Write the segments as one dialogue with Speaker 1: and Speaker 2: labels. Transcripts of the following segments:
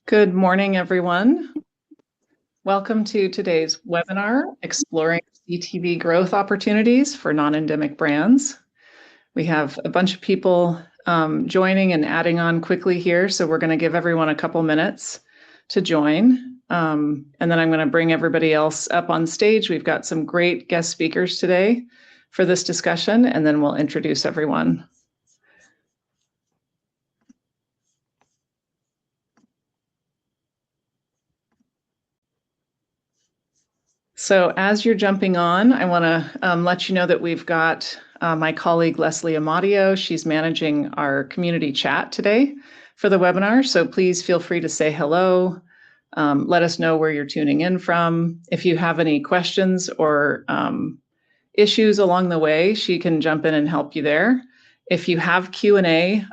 Speaker 1: Good morning, everyone. Welcome to today's webinar, Exploring CTV Growth Opportunities for Non-Endemic Brands. We have a bunch of people joining and adding on quickly here, so we're going to give everyone a couple minutes to join. And then I'm going to bring everybody else up on stage. We've got some great guest speakers today for this discussion, and then we'll introduce everyone. So as you're jumping on, I want to let you know that we've got my colleague, Leslie Amadio. She's managing our community chat today for the webinar. So please feel free to say hello. Let us know where you're tuning in from. If you have any questions or issues along the way, she can jump in and help you there. If you have Q&A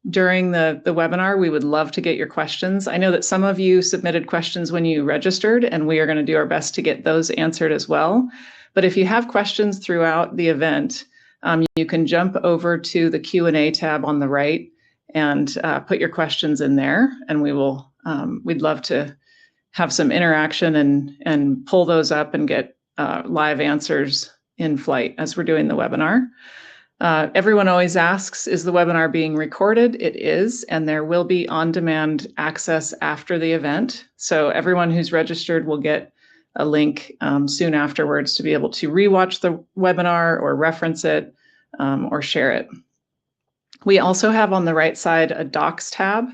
Speaker 1: during the webinar, we would love to get your questions. I know that some of you submitted questions when you registered, and we are going to do our best to get those answered as well. But if you have questions throughout the event, you can jump over to the Q&A tab on the right and put your questions in there, and we will. We'd love to have some interaction and pull those up and get live answers in flight as we're doing the webinar. Everyone always asks, is the webinar being recorded? It is, and there will be on-demand access after the event. So everyone who's registered will get a link soon afterwards to be able to rewatch the webinar or reference it or share it. We also have on the right side a Docs tab.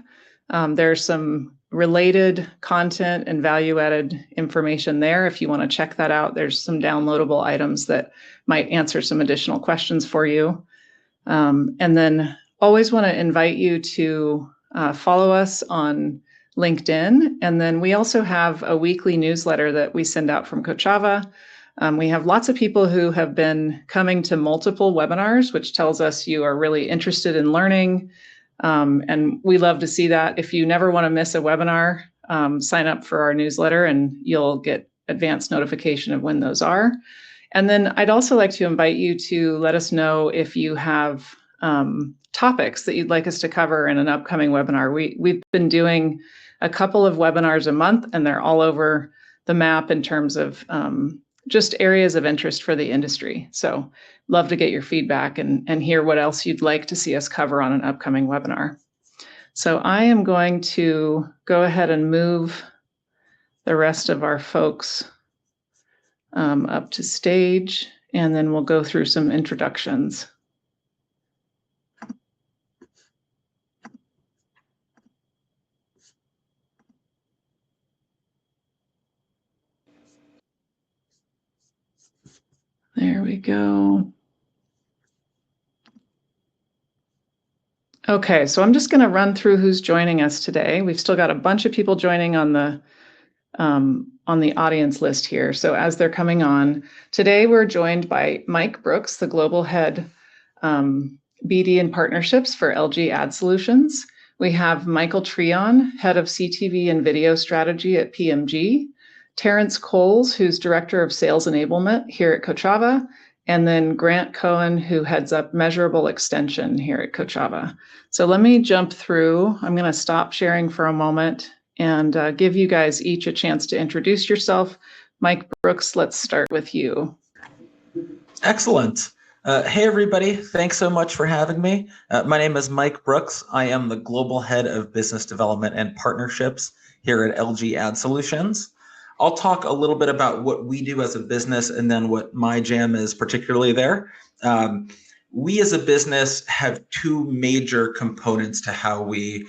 Speaker 1: There's some related content and value-added information there. If you want to check that out, there's some downloadable items that might answer some additional questions for you. And then always want to invite you to follow us on LinkedIn. And then we also have a weekly newsletter that we send out from Kochava. We have lots of people who have been coming to multiple webinars, which tells us you are really interested in learning. And we love to see that. If you never want to miss a webinar, sign up for our newsletter and you'll get advanced notification of when those are. And then I'd also like to invite you to let us know if you have topics that you'd like us to cover in an upcoming webinar. We've been doing a couple of webinars a month, and they're all over the map in terms of just areas of interest for the industry. So love to get your feedback and hear what else you'd like to see us cover on an upcoming webinar. So I am going to go ahead and move the rest of our folks up to stage, and then we'll go through some introductions. There we go. Okay, so I'm just going to run through who's joining us today. We've still got a bunch of people joining on the audience list here. So as they're coming on, today we're joined by Mike Brooks, the Global Head BD and Partnerships for LG Ad Solutions. We have Michael Treon, Head of CTV and Video Strategy at PMG. Terrence Coles, who's Director of Sales Enablement here at Kochava. And then Grant Cohen, who heads up Measurable Extension here at Kochava. So let me jump through. I'm going to stop sharing for a moment and give you guys each a chance to introduce yourself. Mike Brooks, let's start with you.
Speaker 2: Excellent. Hey, everybody. Thanks so much for having me. My name is Mike Brooks. I am the Global Head of Business Development and Partnerships here at LG Ad Solutions. I'll talk a little bit about what we do as a business and then what my jam is particularly there. We as a business have two major components to how we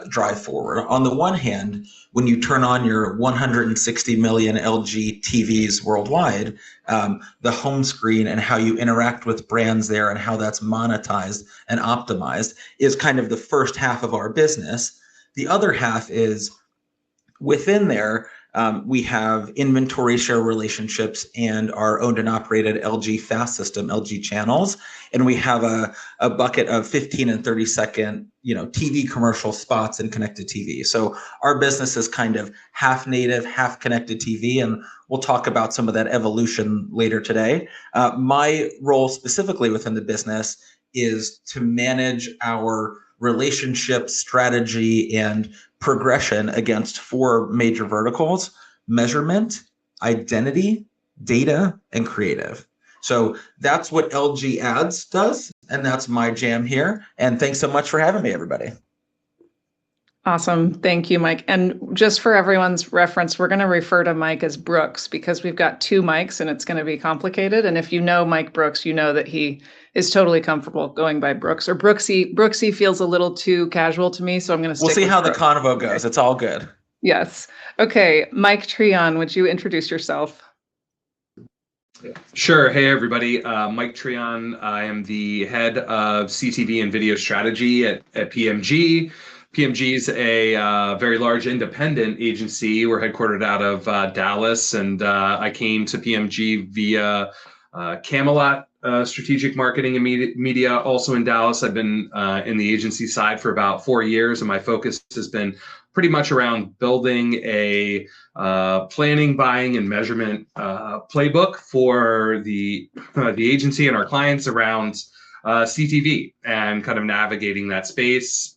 Speaker 2: drive forward. On the one hand, when you turn on your 160 million LG TVs worldwide, the home screen and how you interact with brands there and how that's monetized and optimized is kind of the first half of our business. The other half is within there, we have inventory share relationships and our owned and operated LG FAST system, LG channels, and we have a bucket of 15 and 30 second, TV commercial spots in connected TV. So our business is kind of half native, half connected TV, and we'll talk about some of that evolution later today. My role specifically within the business is to manage our relationship, strategy, and progression against four major verticals: measurement, identity, data, and creative. So that's what LG Ads does, and that's my jam here. And thanks so much for having me, everybody.
Speaker 1: Awesome. Thank you, Mike. And just for everyone's reference, we're going to refer to Mike as Brooks because we've got two mics and it's going to be complicated. And if you know Mike Brooks, you know that he is totally comfortable going by Brooks, or Brooksy. Brooksy feels a little too casual to me, so I'm going to stick
Speaker 2: We'll see
Speaker 1: with
Speaker 2: how
Speaker 1: Brooks.
Speaker 2: the convo goes. It's all good.
Speaker 1: Yes. Okay. Mike Treon, would you introduce yourself?
Speaker 3: Sure. Hey, everybody. Mike Treon. I am the head of CTV and video strategy at PMG. PMG is a very large independent agency. We're headquartered out of Dallas, and I came to PMG via Camelot Strategic Marketing and Media, also in Dallas. I've been in the agency side for about 4 years, and my focus has been pretty much around building a planning, buying, and measurement playbook for the agency and our clients around CTV and kind of navigating that space.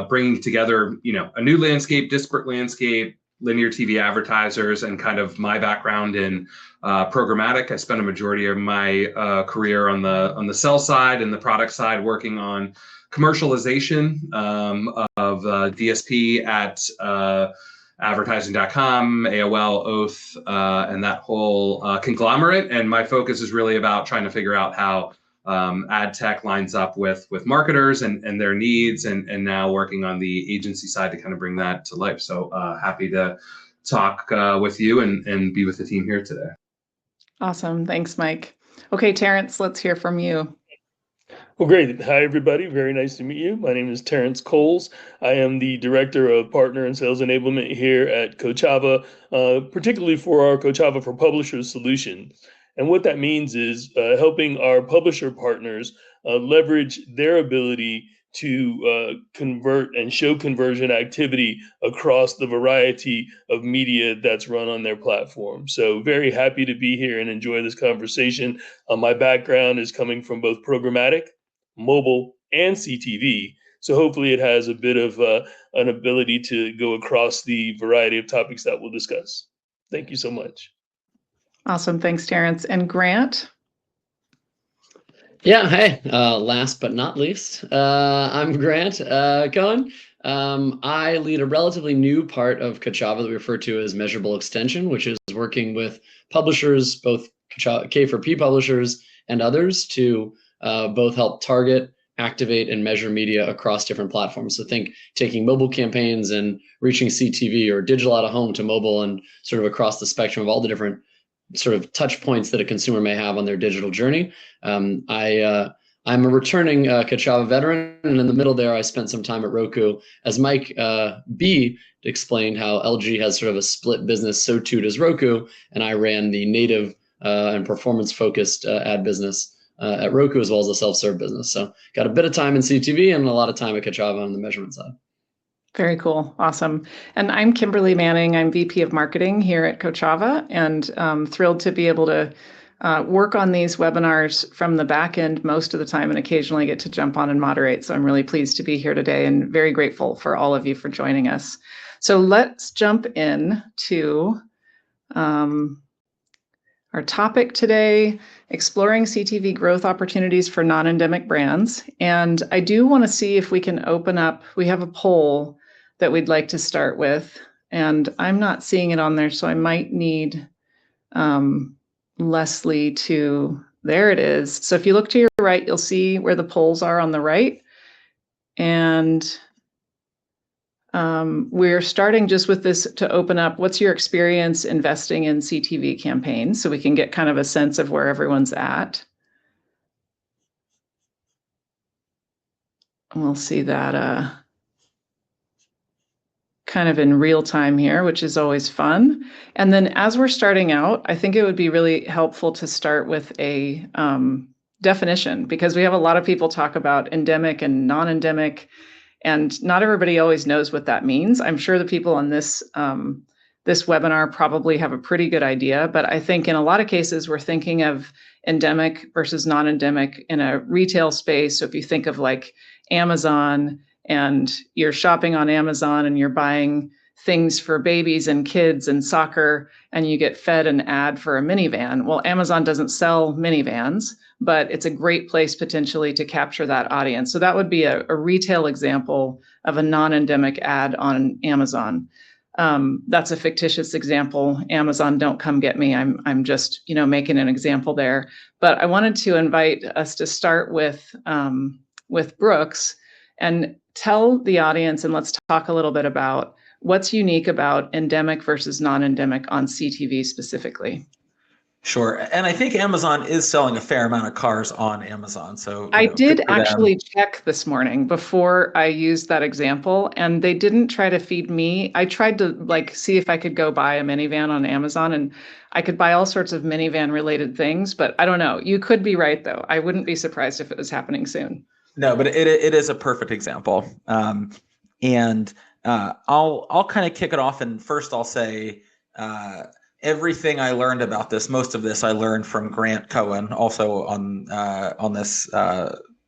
Speaker 3: Bringing together, a new landscape, disparate landscape, linear TV advertisers, and kind of my background in programmatic. I spent a majority of my career on the sell side and the product side, working on commercialization of DSP at advertising.com, AOL, Oath, and that whole conglomerate. And my focus is really about trying to figure out how ad tech lines up with marketers and their needs, and now working on the agency side to kind of bring that to life. So happy to talk with you and be with the team here today.
Speaker 1: Awesome. Thanks, Mike. Okay, Terrence, let's hear from you.
Speaker 4: Well, great. Hi, everybody. Very nice to meet you. My name is Terrence Coles. I am the Director of Partner and Sales Enablement here at Kochava, particularly for our Kochava for Publishers solution. And what that means is helping our publisher partners leverage their ability to convert and show conversion activity across the variety of media that's run on their platform. So very happy to be here and enjoy this conversation. My background is coming from both programmatic, mobile, and CTV. So hopefully it has a bit of an ability to go across the variety of topics that we'll discuss. Thank you so much.
Speaker 1: Awesome. Thanks, Terrence. And Grant?
Speaker 5: Yeah, hey, last but not least, I'm Grant Cohen. I lead a relatively new part of Kochava that we refer to as Measurable Extension, which is working with publishers, both K4P publishers and others, to both help target, activate, and measure media across different platforms. So think taking mobile campaigns and reaching CTV or digital out of home to mobile, and sort of across the spectrum of all the different sort of touch points that a consumer may have on their digital journey. I'm a returning Kochava veteran, and in the middle there, I spent some time at Roku. As Mike B explained how LG has sort of a split business, so too does Roku, and I ran the native and performance-focused ad business at Roku, as well as the self-serve business. So got a bit of time in CTV and a lot of time at Kochava on the measurement side.
Speaker 1: Very cool. Awesome. And I'm Kimberly Manning. I'm VP of Marketing here at Kochava, and thrilled to be able to work on these webinars from the back end most of the time, and occasionally get to jump on and moderate. So I'm really pleased to be here today and very grateful for all of you for joining us. So let's jump in to our topic today, exploring CTV growth opportunities for non-endemic brands. And I do want to see if we can open up, we have a poll that we'd like to start with, and I'm not seeing it on there, so I might need Leslie to, there it is. So if you look to your right, you'll see where the polls are on the right. And we're starting just with this to open up, what's your experience investing in CTV campaigns, so we can get kind of a sense of where everyone's at. And we'll see that kind of in real time here, which is always fun. And then as we're starting out, I think it would be really helpful to start with a definition, because we have a lot of people talk about endemic and non-endemic, and not everybody always knows what that means. I'm sure the people on this this webinar probably have a pretty good idea, but I think in a lot of cases, we're thinking of endemic versus non-endemic in a retail space. So if you think of like Amazon and you're shopping on Amazon and you're buying things for babies and kids and soccer, and you get fed an ad for a minivan. Well, Amazon doesn't sell minivans, but it's a great place potentially to capture that audience. So that would be a retail example of a non-endemic ad on Amazon. That's a fictitious example. Amazon, don't come get me. I'm just, making an example there. But I wanted to invite us to start with Brooks and tell the audience, and let's talk a little bit about what's unique about endemic versus non-endemic on CTV specifically.
Speaker 2: Sure. And I think Amazon is selling a fair amount of cars on Amazon. So
Speaker 1: I did actually check this morning before I used that example, and they didn't try to feed me. I tried to see if I could go buy a minivan on Amazon, and I could buy all sorts of minivan related things, but I don't know. You could be right though. I wouldn't be surprised if it was happening soon.
Speaker 2: No, but it is a perfect example. I'll kind of kick it off, and first I'll say everything I learned about this, most of this I learned from Grant Cohen, also on this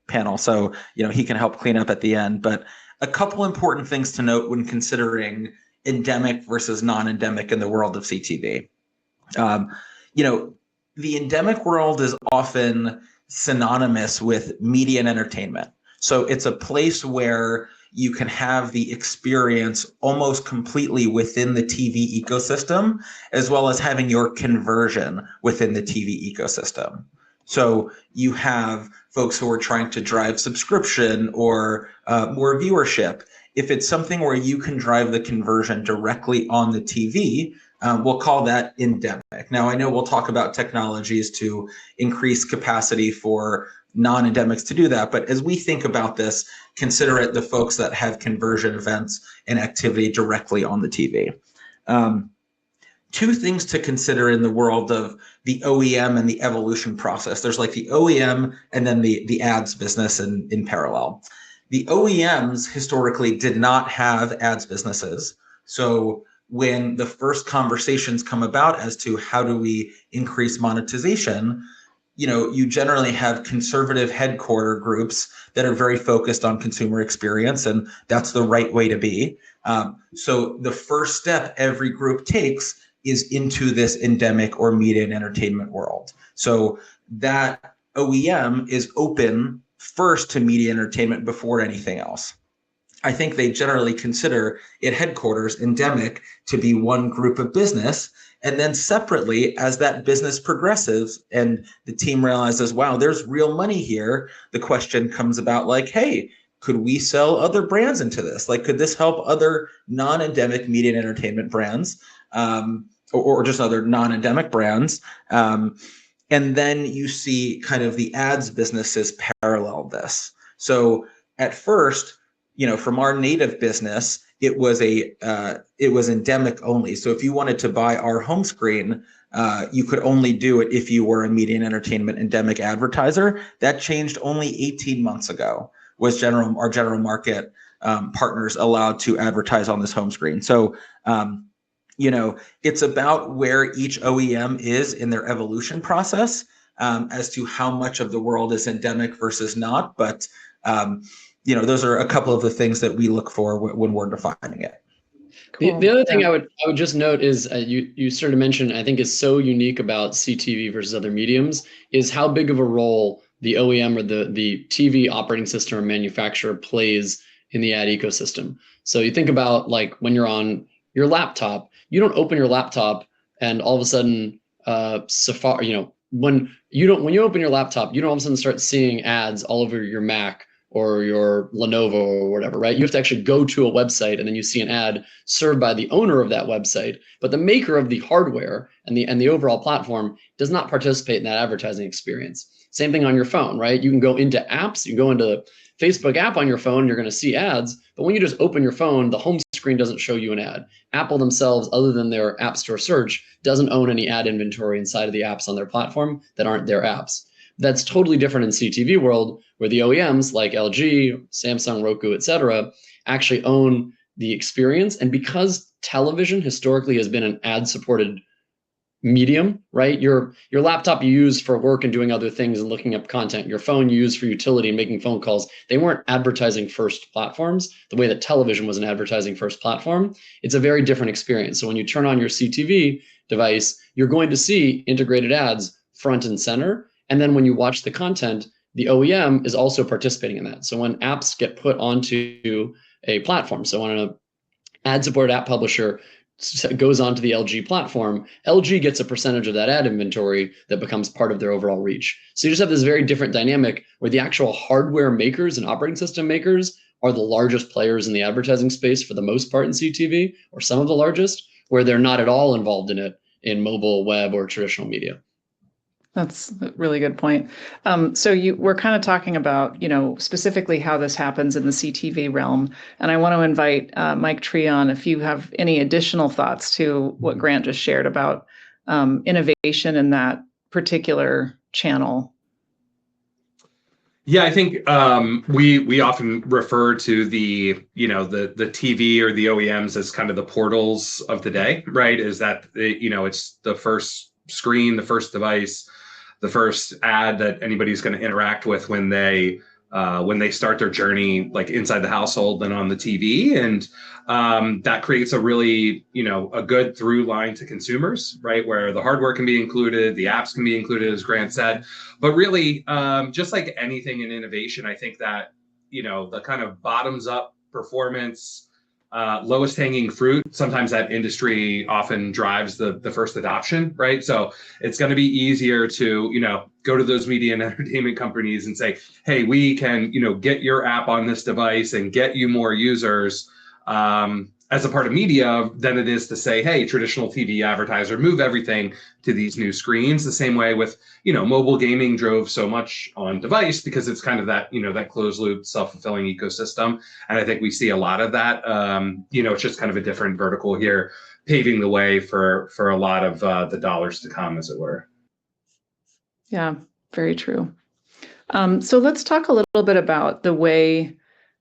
Speaker 2: panel. So he can help clean up at the end. But a couple important things to note when considering endemic versus non-endemic in the world of CTV. The endemic world is often synonymous with media and entertainment. So it's a place where you can have the experience almost completely within the TV ecosystem, as well as having your conversion within the TV ecosystem. So you have folks who are trying to drive subscription or more viewership. If it's something where you can drive the conversion directly on the TV, we'll call that endemic. Now, I know we'll talk about technologies to increase capacity for non-endemics to do that, but as we think about this, consider it the folks that have conversion events and activity directly on the TV. Two things to consider in the world of the OEM and the evolution process. There's like the OEM and then the ads business in parallel. The OEMs historically did not have ads businesses. So when the first conversations come about as to how do we increase monetization, you generally have conservative headquarter groups that are very focused on consumer experience, and that's the right way to be. So the first step every group takes is into this endemic or media and entertainment world. So that OEM is open first to media and entertainment before anything else. I think they generally consider it headquarters endemic to be one group of business. And then separately, as that business progresses and the team realizes, wow, there's real money here, the question comes about hey, could we sell other brands into this? Could this help other non-endemic media and entertainment brands or just other non-endemic brands? And then you see kind of the ads businesses parallel this. So at first, from our native business, it was endemic only. So if you wanted to buy our home screen, you could only do it if you were a media and entertainment endemic advertiser. That changed only 18 months ago. Was our general market partners allowed to advertise on this home screen? So it's about where each OEM is in their evolution process as to how much of the world is endemic versus not. But those are a couple of the things that we look for when we're defining it.
Speaker 5: Cool. The other thing I would just note is you sort of mentioned, I think is so unique about CTV versus other mediums is how big of a role the OEM or the TV operating system or manufacturer plays in the ad ecosystem. So you think about when you're on your laptop, you don't open your laptop and all of a sudden Safari, when you open your laptop, you don't all of a sudden start seeing ads all over your Mac or your Lenovo or whatever, right? You have to actually go to a website and then you see an ad served by the owner of that website, but the maker of the hardware and the overall platform does not participate in that advertising experience. Same thing on your phone, right? You can go into apps, you can go into Facebook app on your phone, you're going to see ads, but when you just open your phone, the home screen doesn't show you an ad. Apple themselves, other than their App Store search, doesn't own any ad inventory inside of the apps on their platform that aren't their apps. That's totally different in CTV world, where the OEMs like LG, Samsung, Roku, et cetera, actually own the experience. And because television historically has been an ad-supported medium, right? Your laptop you use for work and doing other things and looking up content, your phone you use for utility and making phone calls, they weren't advertising first platforms the way that television was an advertising first platform. It's a very different experience. So when you turn on your CTV device, you're going to see integrated ads front and center. And then when you watch the content, the OEM is also participating in that. So when apps get put onto a platform, so when an ad-supported app publisher goes onto the LG platform, LG gets a percentage of that ad inventory that becomes part of their overall reach. So you just have this very different dynamic where the actual hardware makers and operating system makers are the largest players in the advertising space for the most part in CTV, or some of the largest, where they're not at all involved in it in mobile, web, or traditional media.
Speaker 1: That's a really good point. So we're kind of talking about, specifically how this happens in the CTV realm. And I want to invite Mike Treon, if you have any additional thoughts to what Grant just shared about innovation in that particular channel.
Speaker 3: Yeah, I think we often refer to the TV or the OEMs as kind of the portals of the day, right? Is that it's the first screen, the first device, the first ad that anybody's going to interact with when they start their journey, like inside the household and on the TV, and that creates a really a good through line to consumers, right? Where the hardware can be included, the apps can be included, as Grant said. But really, just like anything in innovation, I think that the kind of bottoms up performance, lowest hanging fruit, sometimes that industry often drives the first adoption, right? So it's going to be easier to go to those media and entertainment companies and say, hey, we can get your app on this device and get you more users as a part of media than it is to say, hey, traditional TV advertiser, move everything to these new screens. The same way with mobile gaming drove so much on device because it's kind of that that closed loop self-fulfilling ecosystem, and I think we see a lot of that. It's just kind of a different vertical here, paving the way for a lot of the dollars to come, as it were.
Speaker 1: Yeah, very true. So let's talk a little bit about the way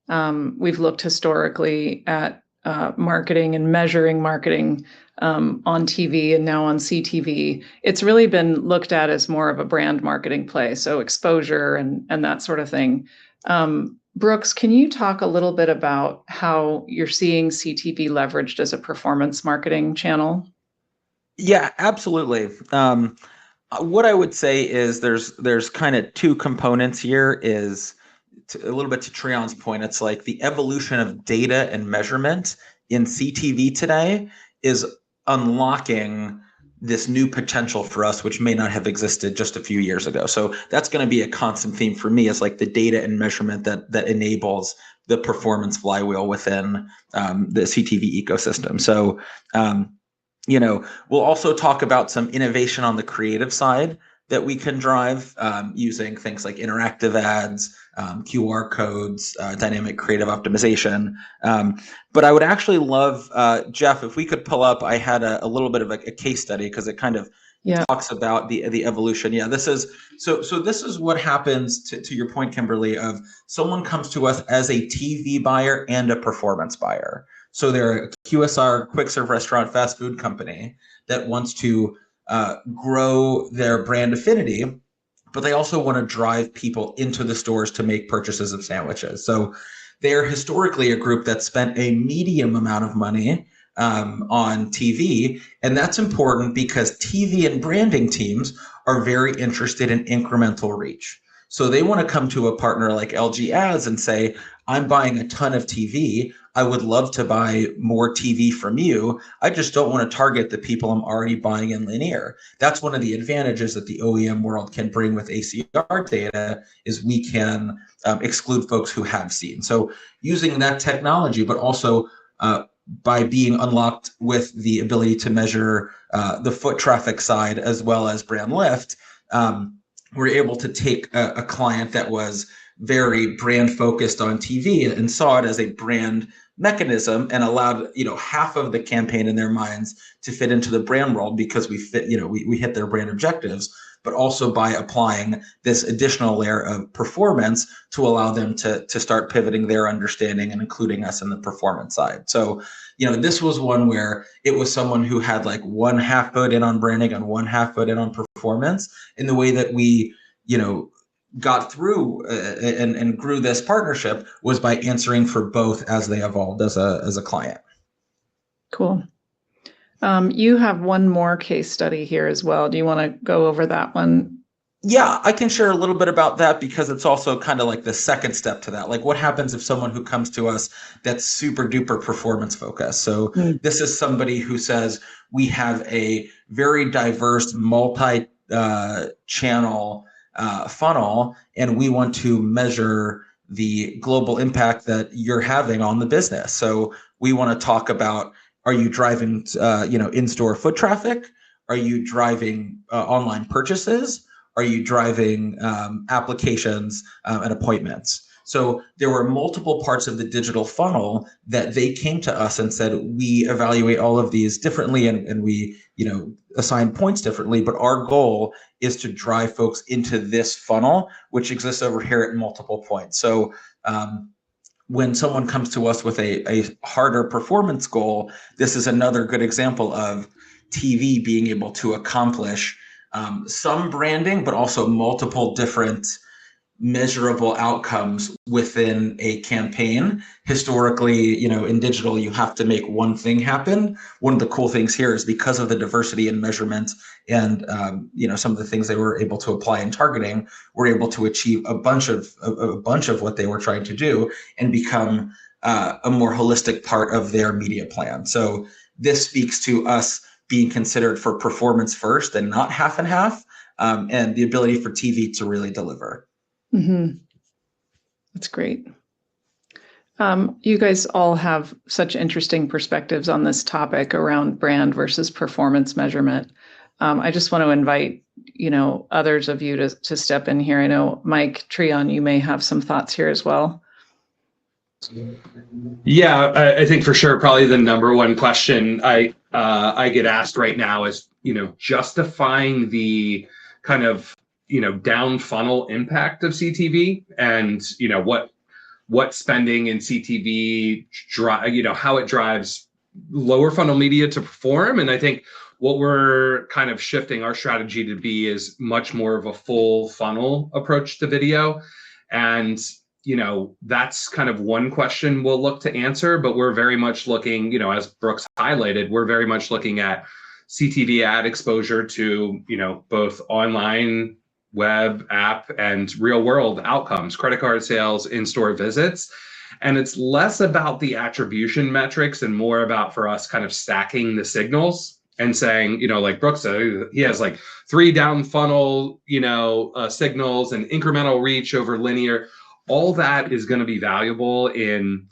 Speaker 1: we've looked historically at marketing and measuring marketing on TV and now on CTV. It's really been looked at as more of a brand marketing play, so exposure and that sort of thing. Brooks, can you talk a little bit about how you're seeing CTV leveraged as a performance marketing channel?
Speaker 2: Yeah, absolutely. What I would say is there's kind of two components here. Is a little bit to Treon's point, it's like the evolution of data and measurement in CTV today is unlocking this new potential for us, which may not have existed just a few years ago. So that's going to be a constant theme for me, is like the data and measurement that enables the performance flywheel within the CTV ecosystem. So, we'll also talk about some innovation on the creative side that we can drive using things like interactive ads, QR codes, dynamic creative optimization. But I would actually love, Jeff, if we could pull up, I had a little bit of a case study because it kind of talks about the evolution. Yeah, this is what happens to your point, Kimberly, of someone comes to us as a TV buyer and a performance buyer. So they're a QSR, quick serve restaurant, fast food company that wants to grow their brand affinity, but they also want to drive people into the stores to make purchases of sandwiches. So they're historically a group that spent a medium amount of money on TV. And that's important because TV and branding teams are very interested in incremental reach. So they want to come to a partner like LG Ads and say, I'm buying a ton of TV. I would love to buy more TV from you. I just don't want to target the people I'm already buying in linear. That's one of the advantages that the OEM world can bring with ACR data, is we can exclude folks who have seen. So using that technology, but also by being unlocked with the ability to measure the foot traffic side as well as brand lift, we're able to take a client that was very brand focused on TV and saw it as a brand mechanism and allowed half of the campaign in their minds to fit into the brand world because we fit we hit their brand objectives, but also by applying this additional layer of performance to allow them to start pivoting their understanding and including us in the performance side. So, this was one where it was someone who had like one half foot in on branding and one half foot in on performance. In the way that we, got through and grew this partnership was by answering for both as they evolved as a client.
Speaker 1: Cool. You have one more case study here as well. Do you want to go over that one?
Speaker 2: Yeah, I can share a little bit about that because it's also kind of like the second step to that. Like what happens if someone who comes to us that's super duper performance focused? So this is somebody who says we have a very diverse multi-channel funnel, and we want to measure the global impact that you're having on the business. So we want to talk about, are you driving, in-store foot traffic? Are you driving online purchases? Are you driving applications and appointments? So there were multiple parts of the digital funnel that they came to us and said, we evaluate all of these differently and we, assign points differently, but our goal is to drive folks into this funnel, which exists over here at multiple points. So when someone comes to us with a harder performance goal, this is another good example of TV being able to accomplish some branding, but also multiple different measurable outcomes within a campaign. Historically, in digital, you have to make one thing happen. One of the cool things here is because of the diversity in measurement and some of the things they were able to apply in targeting, we're able to achieve a bunch of what they were trying to do and become a more holistic part of their media plan. So this speaks to us being considered for performance first and not half and half, and the ability for TV to really deliver.
Speaker 1: Mm-hmm. That's great. You guys all have such interesting perspectives on this topic around brand versus performance measurement. I just want to invite, others of you to step in here. I know, Mike, Treon, you may have some thoughts here as well.
Speaker 3: Yeah, I think for sure, probably the number one question I get asked right now is, justifying the kind of, down funnel impact of CTV and, what spending in CTV, how it drives lower funnel media to perform. And I think what we're kind of shifting our strategy to be is much more of a full funnel approach to video. And that's kind of one question we'll look to answer, but we're very much looking, as Brooks highlighted, we're very much looking at CTV ad exposure to, both online, web, app, and real world outcomes, credit card sales, in-store visits. And it's less about the attribution metrics and more about, for us, kind of stacking the signals and saying, like Brooks said, he has like 3 down funnel, signals and incremental reach over linear. All that is going to be valuable in,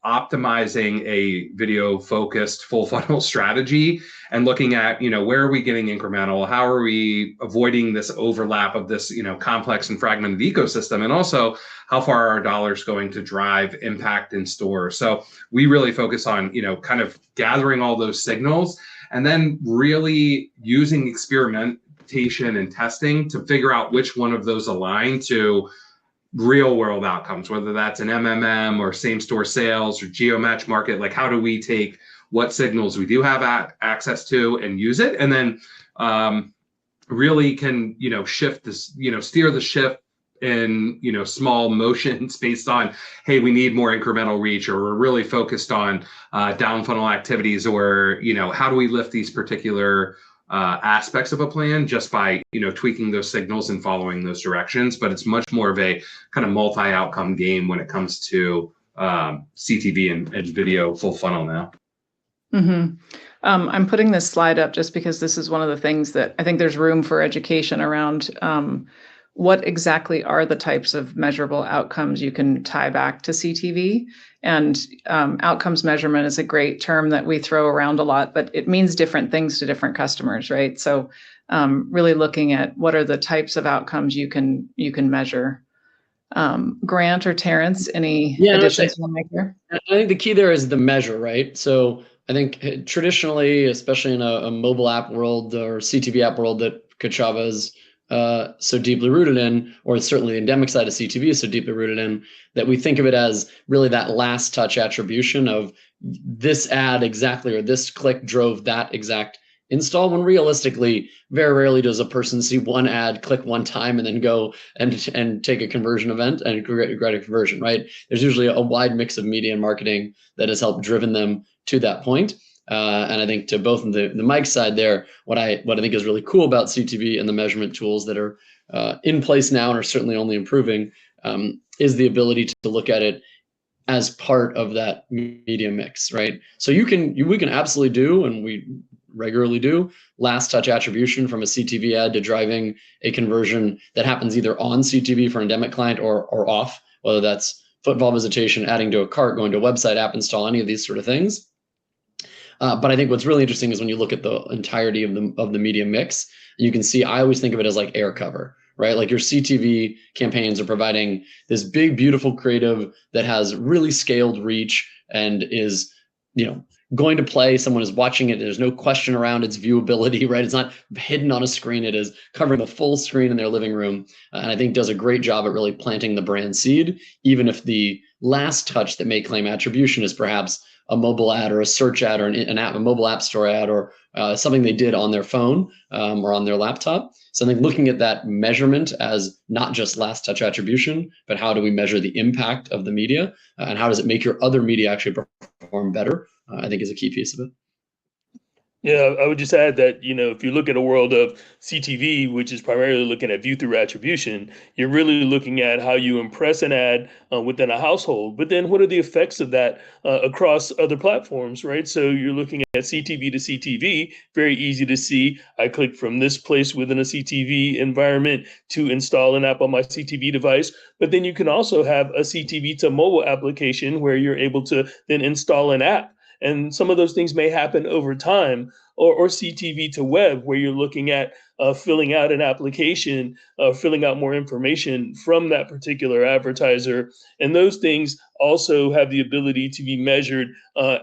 Speaker 3: optimizing a video focused full funnel strategy and looking at, where are we getting incremental? How are we avoiding this overlap of this, complex and fragmented ecosystem? And also, how far are our dollars going to drive impact in store? So we really focus on, kind of gathering all those signals and then really using experimentation and testing to figure out which one of those align to real world outcomes, whether that's an MMM or same store sales or geo-match market. Like, how do we take what signals we do have access to and use it? And then really can, shift this, steer the ship in, small motions based on, hey, we need more incremental reach, or we're really focused on down funnel activities, or, how do we lift these particular aspects of a plan just by, tweaking those signals and following those directions. But it's much more of a kind of multi-outcome game when it comes to CTV and video full funnel now.
Speaker 1: Mm-hmm. I'm putting this slide up just because this is one of the things that I think there's room for education around. What exactly are the types of measurable outcomes you can tie back to CTV? And outcomes measurement is a great term that we throw around a lot, but it means different things to different customers, right? So really looking at what are the types of outcomes you can measure. Grant or Terrence, any additions you want to make here?
Speaker 5: I think the key there is the measure, right? So I think traditionally, especially in a mobile app world or CTV app world that Kochava has so deeply rooted in, or certainly the endemic side of CTV is so deeply rooted in, that we think of it as really that last touch attribution of this ad exactly, or this click drove that exact install, when realistically, very rarely does a person see one ad, click one time, and then go and take a conversion event and create a conversion, right? There's usually a wide mix of media and marketing that has helped driven them to that point. And I think to both the Mike side there, what I think is really cool about CTV and the measurement tools that are in place now and are certainly only improving is the ability to look at it as part of that media mix, right? So we can absolutely do, and we regularly do, last touch attribution from a CTV ad to driving a conversion that happens either on CTV for an endemic client or off, whether that's footfall visitation, adding to a cart, going to a website, app install, any of these sort of things. But I think what's really interesting is when you look at the entirety of the media mix, you can see, I always think of it as like air cover, right? Like your CTV campaigns are providing this big, beautiful creative that has really scaled reach and is, going to play. Someone is watching it. There's no question around its viewability, right? It's not hidden on a screen. It is covering the full screen in their living room. And I think does a great job at really planting the brand seed, even if the last touch that may claim attribution is perhaps a mobile ad or a search ad or an app, a mobile app store ad, or something they did on their phone or on their laptop. So I think looking at that measurement as not just last touch attribution, but how do we measure the impact of the media and how does it make your other media actually perform better, I think is a key piece of it.
Speaker 4: Yeah, I would just add that, if you look at a world of CTV, which is primarily looking at view through attribution, you're really looking at how you impress an ad within a household. But then what are the effects of that across other platforms, right? So you're looking at CTV to CTV, very easy to see. I click from this place within a CTV environment to install an app on my CTV device. But then you can also have a CTV to mobile application where you're able to then install an app. And some of those things may happen over time, or CTV to web, where you're looking at filling out an application, filling out more information from that particular advertiser. And those things also have the ability to be measured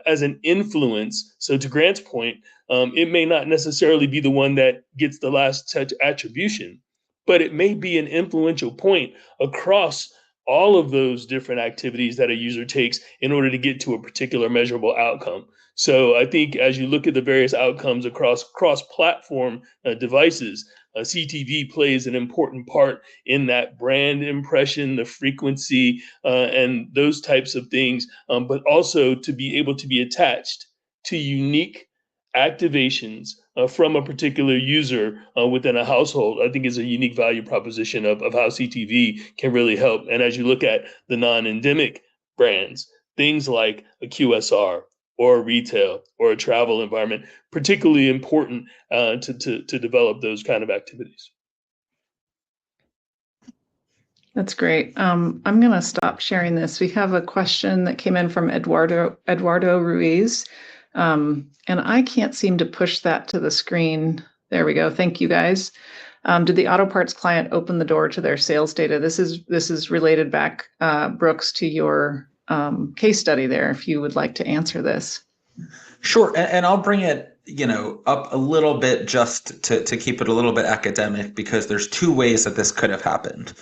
Speaker 4: as an influence. So to Grant's point, it may not necessarily be the one that gets the last touch attribution, but it may be an influential point across all of those different activities that a user takes in order to get to a particular measurable outcome. So I think as you look at the various outcomes across cross-platform devices, CTV plays an important part in that brand impression, the frequency, and those types of things, but also to be able to be attached to unique activations from a particular user within a household, I think is a unique value proposition of how CTV can really help. And as you look at the non-endemic brands, things like a QSR or a retail or a travel environment, particularly important to develop those kind of activities.
Speaker 1: That's great. I'm going to stop sharing this. We have a question that came in from Eduardo Ruiz. And I can't seem to push that to the screen. There we go. Thank you, guys. Did the auto parts client open the door to their sales data? This is related back, Brooks, to your case study there, if you would like to answer this.
Speaker 2: Sure. And I'll bring it, up a little bit just to keep it a little bit academic, because there's two ways that this could have happened.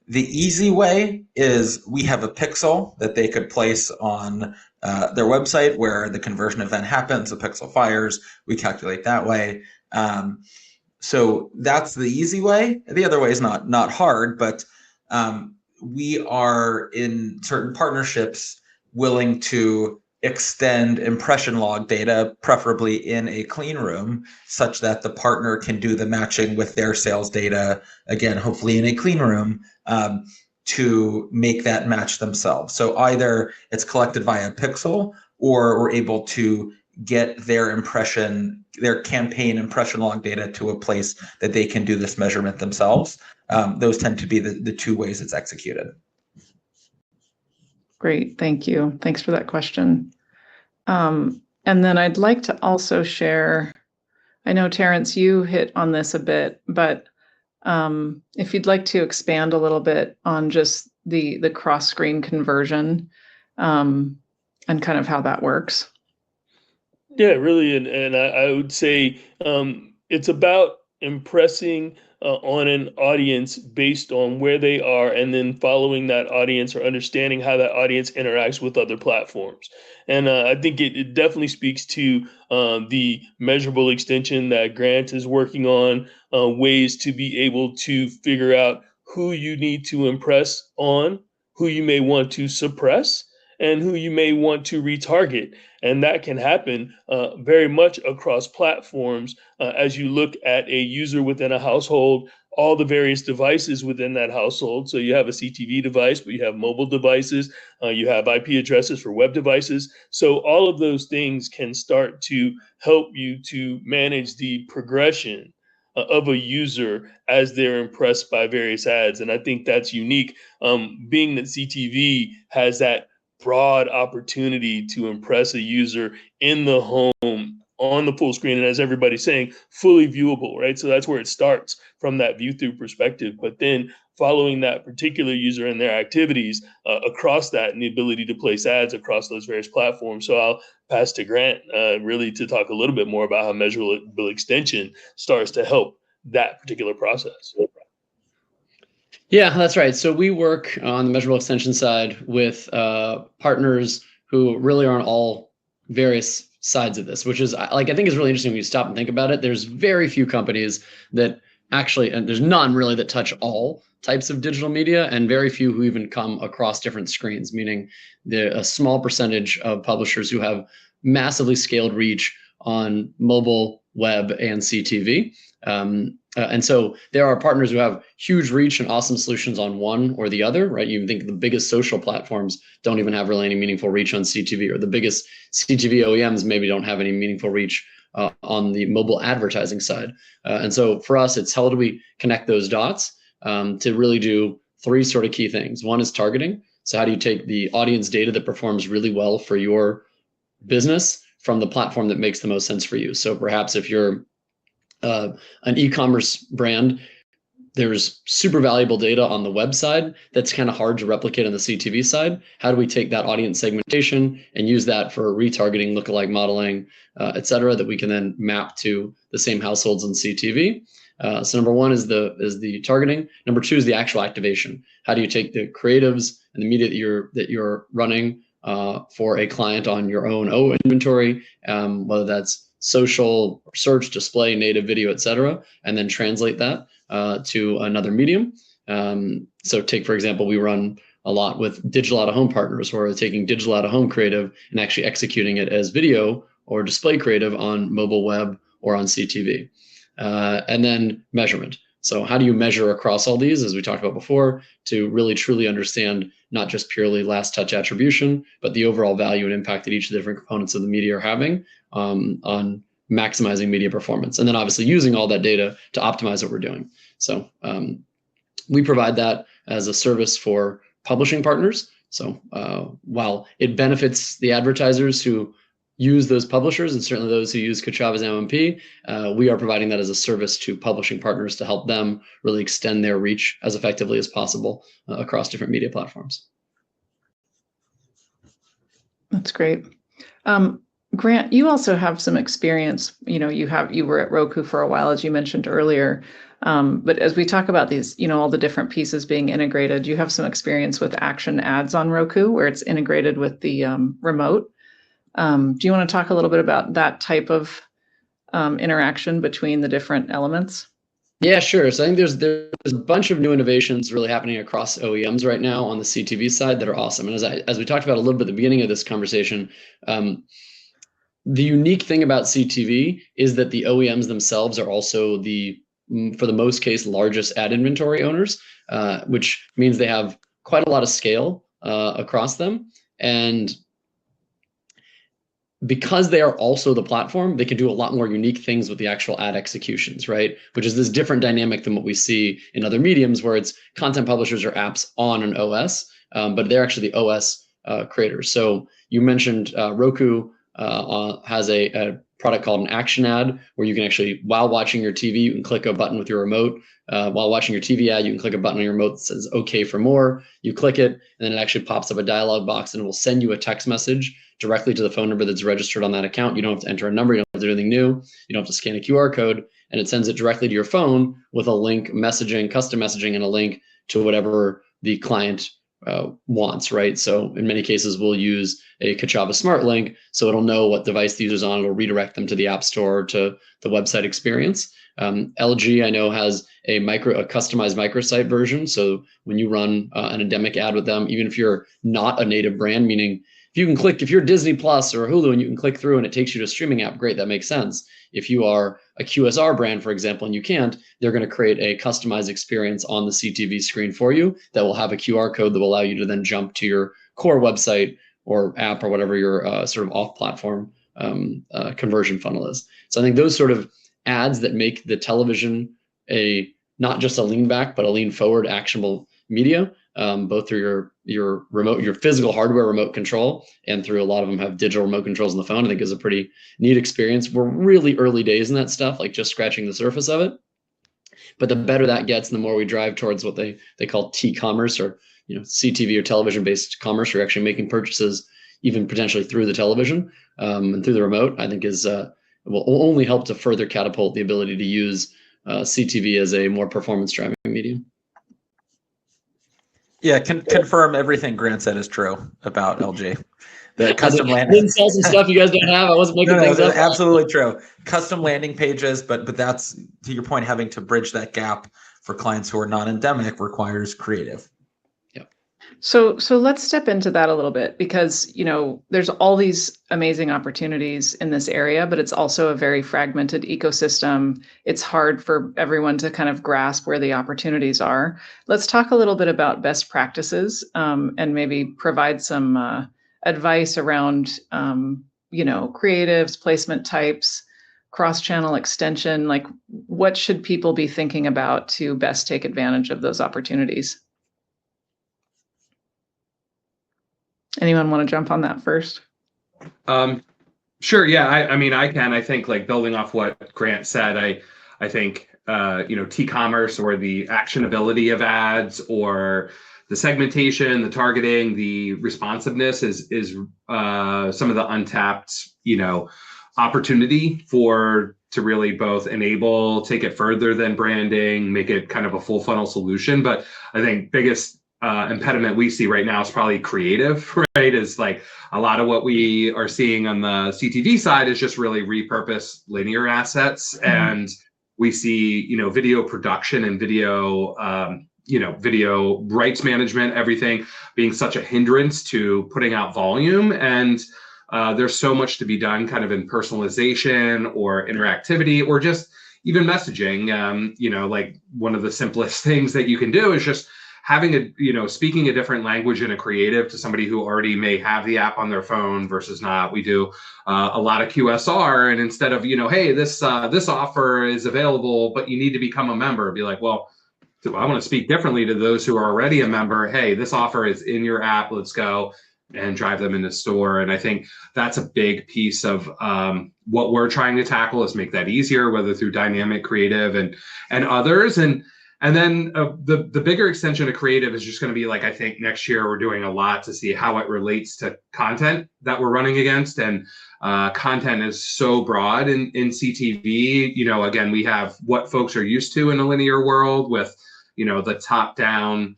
Speaker 2: The easy way is we have a pixel that they could place on their website where the conversion event happens, the pixel fires, we calculate that way. So that's the easy way. The other way is not hard, but we are in certain partnerships willing to extend impression log data, preferably in a clean room, such that the partner can do the matching with their sales data, again, hopefully in a clean room, to make that match themselves. So either it's collected via Pixel, or we're able to get their campaign impression log data to a place that they can do this measurement themselves. Those tend to be the two ways it's executed.
Speaker 1: Great, thank you. Thanks for that question. And then I'd like to also share, I know, Terrence, you hit on this a bit, but if you'd like to expand a little bit on just the cross-screen conversion and kind of how that works.
Speaker 4: Yeah, really. And I would say it's about impressing on an audience based on where they are, and then following that audience or understanding how that audience interacts with other platforms. And I think it definitely speaks to the measurable extension that Grant is working on, ways to be able to figure out who you need to impress on, who you may want to suppress, and who you may want to retarget. And that can happen very much across platforms as you look at a user within a household, all the various devices within that household. So you have a CTV device, but you have mobile devices, you have IP addresses for web devices. So all of those things can start to help you to manage the progression of a user as they're impressed by various ads. And I think that's unique, being that CTV has that broad opportunity to impress a user in the home on the full screen. And as everybody's saying, fully viewable, right? So that's where it starts, from that view through perspective. But then following that particular user and their activities across that, and the ability to place ads across those various platforms. So I'll pass to Grant really to talk a little bit more about how measurable extension starts to help that particular process.
Speaker 5: Yeah, that's right. So we work on the measurable extension side with partners who really are on all various sides of this, which is I think is really interesting when you stop and think about it. There's very few companies that actually, and there's none really, that touch all types of digital media, and very few who even come across different screens, meaning a small percentage of publishers who have massively scaled reach on mobile, web, and CTV. And so there are partners who have huge reach and awesome solutions on one or the other, right? You think the biggest social platforms don't even have really any meaningful reach on CTV, or the biggest CTV OEMs maybe don't have any meaningful reach on the mobile advertising side. And so for us, it's how do we connect those dots to really do three sort of key things. One is targeting. So how do you take the audience data that performs really well for your business from the platform that makes the most sense for you? So perhaps if you're an e-commerce brand, there's super valuable data on the website that's kind of hard to replicate on the CTV side. How do we take that audience segmentation and use that for retargeting, lookalike modeling, et cetera, that we can then map to the same households on CTV? So number one is the targeting. Number two is the actual activation. How do you take the creatives and the media that you're running for a client on your own inventory, whether that's social, search, display, native video, et cetera, and then translate that to another medium. So take, for example, we run a lot with digital out-of-home partners who are taking digital out-of-home creative and actually executing it as video or display creative on mobile web or on CTV. And then measurement. So how do you measure across all these, as we talked about before, to really truly understand not just purely last touch attribution, but the overall value and impact that each of the different components of the media are having on maximizing media performance, and then obviously using all that data to optimize what we're doing. So we provide that as a service for publishing partners. So while it benefits the advertisers who use those publishers, and certainly those who use Kochava's MMP, we are providing that as a service to publishing partners to help them really extend their reach as effectively as possible across different media platforms.
Speaker 1: That's great. Grant, you also have some experience. You were at Roku for a while, as you mentioned earlier. But as we talk about these, all the different pieces being integrated, you have some experience with action ads on Roku, where it's integrated with the remote. Do you want to talk a little bit about that type of interaction between the different elements?
Speaker 5: Yeah, sure. So I think there's a bunch of new innovations really happening across OEMs right now on the CTV side that are awesome. And as we talked about a little bit at the beginning of this conversation, the unique thing about CTV is that the OEMs themselves are also for the most case, largest ad inventory owners, which means they have quite a lot of scale across them. And because they are also the platform, they can do a lot more unique things with the actual ad executions, right? Which is this different dynamic than what we see in other mediums, where it's content publishers or apps on an OS, but they're actually the OS creators. So you mentioned Roku has a product called an action ad, where you can actually, while watching your TV, you can click a button with your remote. While watching your TV ad, you can click a button on your remote that says "OK for more." You click it, and then it actually pops up a dialog box, and it will send you a text message directly to the phone number that's registered on that account. You don't have to enter a number. You don't have to do anything new. You don't have to scan a QR code, and it sends it directly to your phone with a link, messaging, custom messaging, and a link to whatever the client wants, right? So in many cases, we'll use a Kochava Smart Link, so it'll know what device the user's on. It'll redirect them to the App Store, to the website experience. LG, I know, has a customized microsite version. So when you run an endemic ad with them, even if you're not a native brand, meaning if you're Disney Plus or Hulu and you can click through and it takes you to a streaming app, great, that makes sense. If you are a QSR brand, for example, and you can't, they're going to create a customized experience on the CTV screen for you that will have a QR code that will allow you to then jump to your core website or app or whatever your sort of off-platform conversion funnel is. So I think those sort of ads that make the television not just a lean back, but a lean forward actionable media, both through your physical hardware remote control, and through a lot of them have digital remote controls on the phone. I think is a pretty neat experience. We're really early days in that stuff, like just scratching the surface of it. But the better that gets, the more we drive towards what they call T-commerce, or CTV or television-based commerce. You're actually making purchases even potentially through the television and through the remote. I think will only help to further catapult the ability to use CTV as a more performance-driving medium.
Speaker 2: Yeah, confirm everything Grant said is true about LG. The custom landing.
Speaker 5: I didn't sell some stuff you guys don't have. I wasn't making things up.
Speaker 2: Absolutely true. Custom landing pages, but that's, to your point, having to bridge that gap for clients who are non-endemic requires creative.
Speaker 1: So let's step into that a little bit, because there's all these amazing opportunities in this area, but it's also a very fragmented ecosystem. It's hard for everyone to kind of grasp where the opportunities are. Let's talk a little bit about best practices and maybe provide some advice around creatives, placement types, cross-channel extension. Like, what should people be thinking about to best take advantage of those opportunities? Anyone want to jump on that first?
Speaker 3: Sure. Yeah. I can. I think, like, building off what Grant said, I think T-commerce, or the actionability of ads, or the segmentation, the targeting, the responsiveness is some of the untapped opportunity to really both enable, take it further than branding, make it kind of a full funnel solution. But I think biggest impediment we see right now is probably creative, right? Is like a lot of what we are seeing on the CTV side is just really repurposed linear assets. Mm-hmm. And we see, video production and video rights management, everything being such a hindrance to putting out volume. And there's so much to be done kind of in personalization or interactivity, or just even messaging. Like, one of the simplest things that you can do is just having speaking a different language in a creative to somebody who already may have the app on their phone versus not. We do a lot of QSR, and instead of, hey, this offer is available, but you need to become a member, be like, well, I want to speak differently to those who are already a member. Hey, this offer is in your app. Let's go, and drive them in the store. And I think that's a big piece of what we're trying to tackle, is make that easier, whether through dynamic creative and others. And then the bigger extension of creative is just going to be, like, I think next year we're doing a lot to see how it relates to content that we're running against. And content is so broad in CTV. Again, we have what folks are used to in a linear world with, the top-down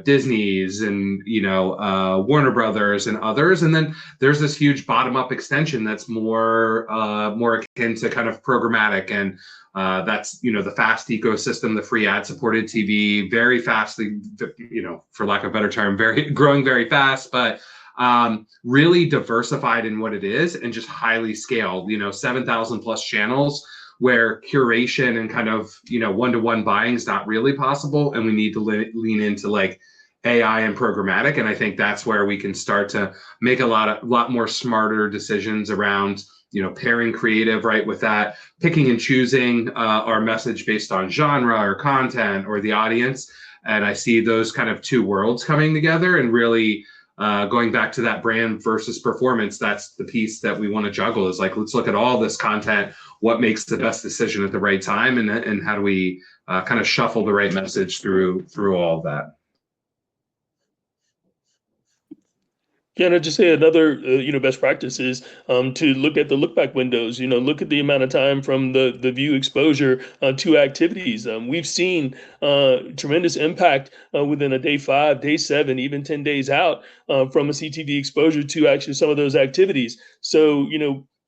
Speaker 3: Disney's and, Warner Brothers and others. And then there's this huge bottom-up extension that's more akin to kind of programmatic. And that's, the FAST ecosystem, the free ad-supported TV, very fastly, for lack of a better term, growing very fast, but really diversified in what it is, and just highly scaled, 7,000 plus channels, where curation and kind of, one-to-one buying is not really possible. And we need to lean into, like, AI and programmatic. And I think that's where we can start to make a lot more smarter decisions around, pairing creative right with that, picking and choosing our message based on genre or content or the audience. And I see those kind of two worlds coming together, and really going back to that brand versus performance. That's the piece that we want to juggle, is like, let's look at all this content, what makes the best decision at the right time, and how do we kind of shuffle the right message through all of that.
Speaker 4: Yeah, and I'd just say another, best practice is to look at the look back windows. Look at the amount of time from the view exposure to activities. We've seen tremendous impact within a day 5, day 7, even 10 days out from a CTV exposure to actually some of those activities. So,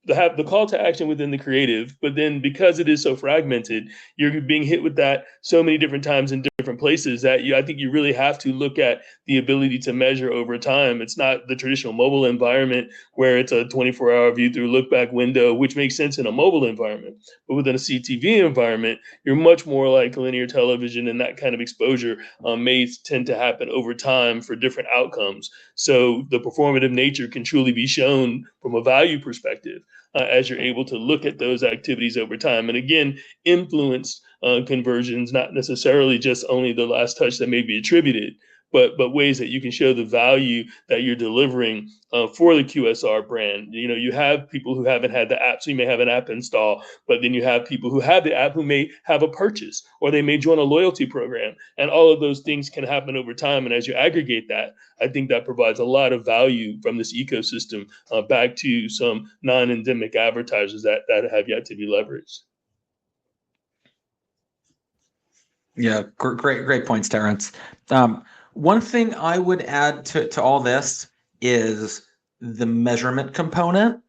Speaker 4: have the call to action within the creative, but then because it is so fragmented, you're being hit with that so many different times in different places that I think you really have to look at the ability to measure over time. It's not the traditional mobile environment where it's a 24-hour view through look back window, which makes sense in a mobile environment. But within a CTV environment, you're much more like linear television, and that kind of exposure may tend to happen over time for different outcomes. So the performative nature can truly be shown from a value perspective as you're able to look at those activities over time. And again, influence conversions, not necessarily just only the last touch that may be attributed, but ways that you can show the value that you're delivering for the QSR brand. You have people who haven't had the app, so you may have an app install, but then you have people who have the app who may have a purchase, or they may join a loyalty program. And all of those things can happen over time. And as you aggregate that, I think that provides a lot of value from this ecosystem back to some non-endemic advertisers that have yet to be leveraged.
Speaker 2: Yeah, great points, Terrence. One thing I would add to all this is the measurement component.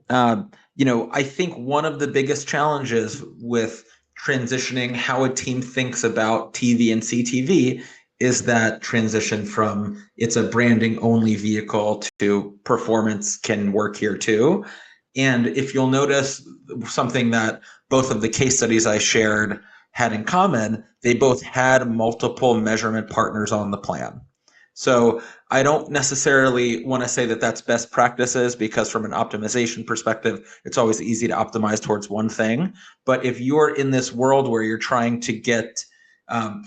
Speaker 2: I think one of the biggest challenges with transitioning how a team thinks about TV and CTV is that transition from it's a branding only vehicle to performance can work here too. And if you'll notice something that both of the case studies I shared had in common, they both had multiple measurement partners on the plan. So I don't necessarily want to say that that's best practices, because from an optimization perspective, it's always easy to optimize towards one thing. But if you're in this world where you're trying to get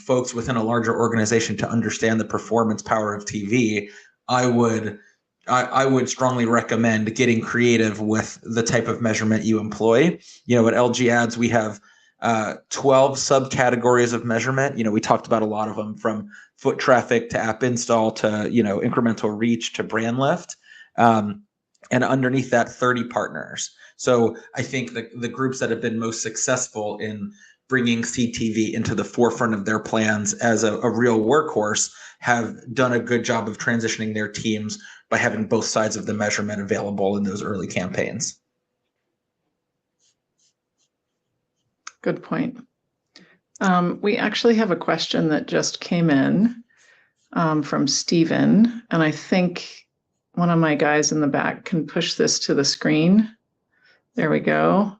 Speaker 2: folks within a larger organization to understand the performance power of TV, I would strongly recommend getting creative with the type of measurement you employ. At LG Ads, we have 12 subcategories of measurement. We talked about a lot of them, from foot traffic to app install to, incremental reach to brand lift. And underneath that, 30 partners. So I think the groups that have been most successful in bringing CTV into the forefront of their plans as a real workhorse have done a good job of transitioning their teams by having both sides of the measurement available in those early campaigns.
Speaker 1: Good point. We actually have a question that just came in from Stephen, and I think one of my guys in the back can push this to the screen. There we go.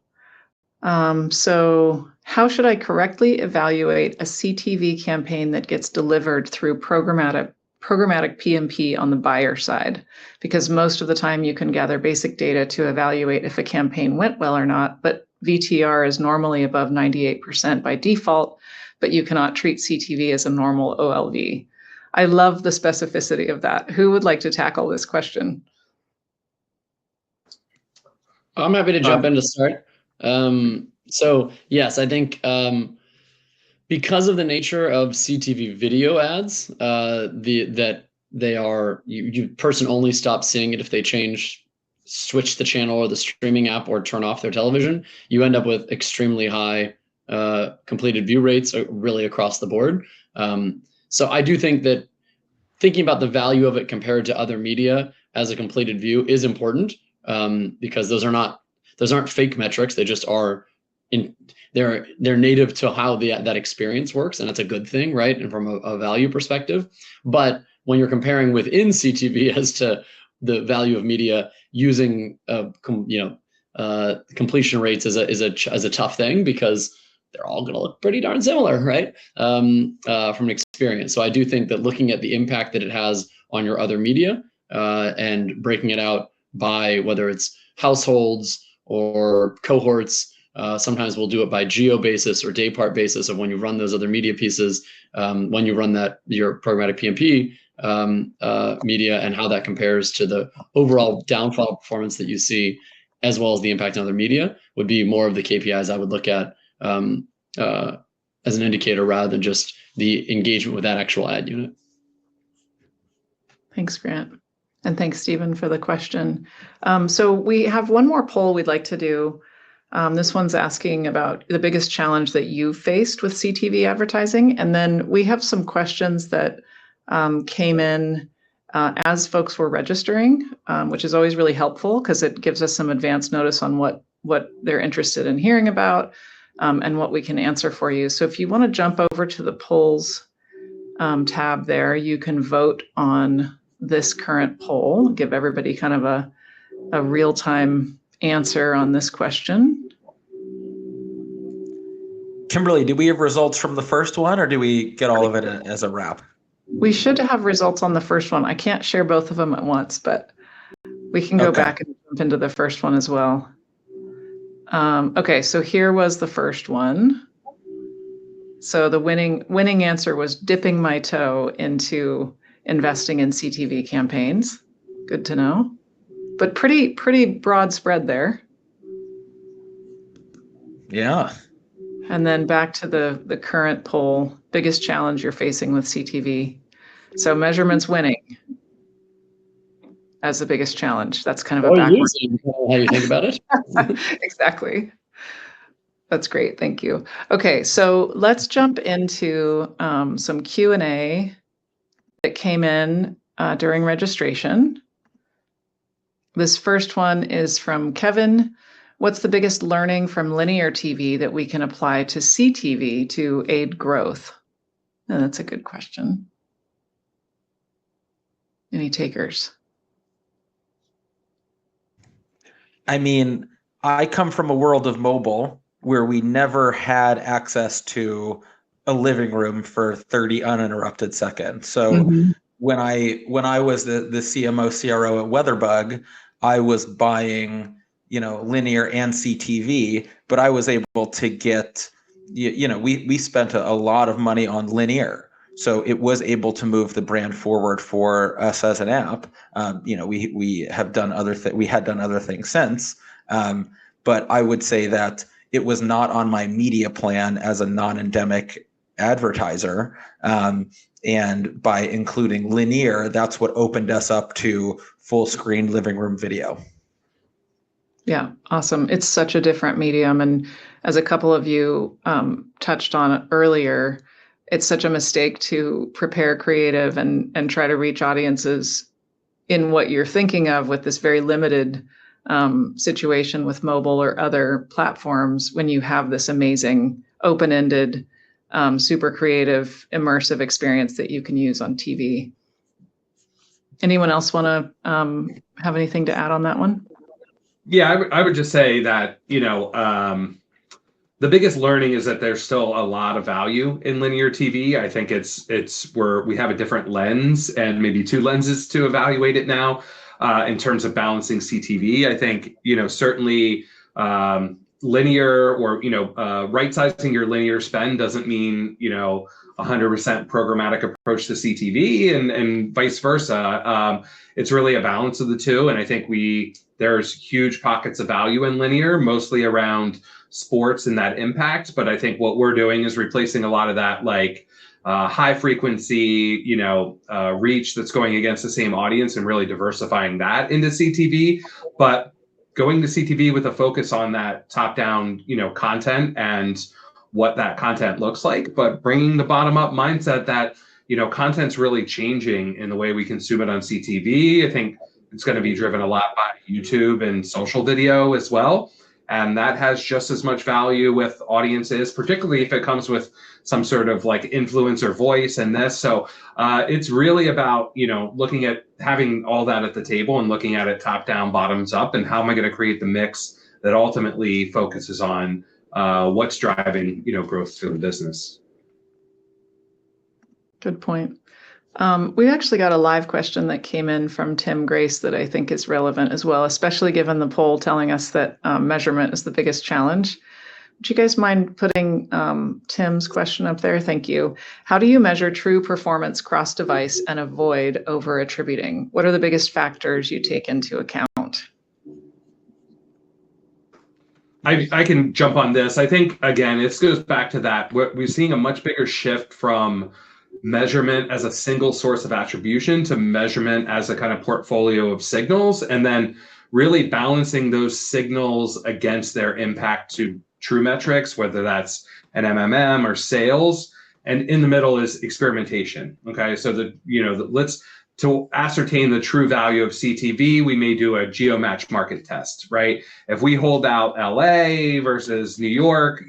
Speaker 1: So how should I correctly evaluate a CTV campaign that gets delivered through programmatic PMP on the buyer side? Because most of the time you can gather basic data to evaluate if a campaign went well or not, but VTR is normally above 98% by default, but you cannot treat CTV as a normal OLV. I love the specificity of that. Who would like to tackle this question?
Speaker 5: I'm happy to jump in to start. So yes, I think because of the nature of CTV video ads, that they are, you person only stops seeing it if they switch the channel or the streaming app or turn off their television. You end up with extremely high completed view rates really across the board. So I do think that thinking about the value of it compared to other media as a completed view is important, because those aren't fake metrics. They just are they're native to how that experience works, and that's a good thing, right? And from a value perspective. But when you're comparing within CTV as to the value of media using completion rates is a tough thing, because they're all going to look pretty darn similar, right? From an experience. So I do think that looking at the impact that it has on your other media and breaking it out by whether it's households or cohorts, sometimes we'll do it by geo basis or day part basis of when you run those other media pieces, when you run your programmatic PMP media, and how that compares to the overall downfall performance that you see, as well as the impact on other media, would be more of the KPIs I would look at as an indicator, rather than just the engagement with that actual ad unit.
Speaker 1: Thanks, Grant. And thanks, Stephen, for the question. So we have one more poll we'd like to do. This one's asking about the biggest challenge that you faced with CTV advertising. And then we have some questions that came in as folks were registering, which is always really helpful because it gives us some advance notice on what they're interested in hearing about and what we can answer for you. So if you want to jump over to the polls tab there, you can vote on this current poll, give everybody kind of a real-time answer on this question.
Speaker 2: Kimberly, do we have results from the first one, or do we get all of it as a wrap?
Speaker 1: We should have results on the first one. I can't share both of them at once, but we can go back and jump into the first one as well. Okay, so here was the first one. So the winning answer was dipping my toe into investing in CTV campaigns. Good to know. But pretty broad spread there.
Speaker 2: Yeah.
Speaker 1: And then back to the current poll, biggest challenge you're facing with CTV. So measurements winning as the biggest challenge. That's kind of a backwards.
Speaker 5: How you think about it.
Speaker 1: Exactly. That's great. Thank you. Okay, so let's jump into some Q&A that came in during registration. This first one is from Kevin. What's the biggest learning from linear TV that we can apply to CTV to aid growth? Oh, that's a good question. Any takers?
Speaker 2: I mean, I come from a world of mobile where we never had access to a living room for 30 uninterrupted seconds. So when I was the CMO CRO at WeatherBug, I was buying, linear and CTV, but I was able to get, we spent a lot of money on linear. So it was able to move the brand forward for us as an app. We have done we had done other things since, but I would say that it was not on my media plan as a non-endemic advertiser. And by including linear, that's what opened us up to full screen living room video.
Speaker 1: Yeah, awesome. It's such a different medium. And as a couple of you touched on earlier, it's such a mistake to prepare creative and try to reach audiences in what you're thinking of with this very limited situation with mobile or other platforms when you have this amazing open-ended, super creative, immersive experience that you can use on TV. Anyone else want to have anything to add on that one?
Speaker 3: Yeah, I would just say that, the biggest learning is that there's still a lot of value in linear TV. I think it's where we have a different lens and maybe two lenses to evaluate it now in terms of balancing CTV. I think, certainly linear or, right sizing your linear spend doesn't mean, 100% programmatic approach to CTV and vice versa. It's really a balance of the two. And I think there's huge pockets of value in linear, mostly around sports and that impact. But I think what we're doing is replacing a lot of that high frequency, reach that's going against the same audience and really diversifying that into CTV. But going to CTV with a focus on that top down, content and what that content looks like, but bringing the bottom up mindset that, content's really changing in the way we consume it on CTV. I think it's going to be driven a lot by YouTube and social video as well. And that has just as much value with audiences, particularly if it comes with some sort of influencer voice and this. So it's really about, looking at having all that at the table and looking at it top down, bottoms up, and how am I going to create the mix that ultimately focuses on what's driving, growth for the business.
Speaker 1: Good point. We actually got a live question that came in from Tim Grace that I think is relevant as well, especially given the poll telling us that measurement is the biggest challenge. Would you guys mind putting Tim's question up there? Thank you. How do you measure true performance cross-device and avoid over-attributing? What are the biggest factors you take into account?
Speaker 3: I can jump on this. I think, again, this goes back to that. We're seeing a much bigger shift from measurement as a single source of attribution to measurement as a kind of portfolio of signals, and then really balancing those signals against their impact to true metrics, whether that's an MMM or sales. And in the middle is experimentation. Okay, so to ascertain the true value of CTV, we may do a geo-match market test, right? If we hold out LA versus New York,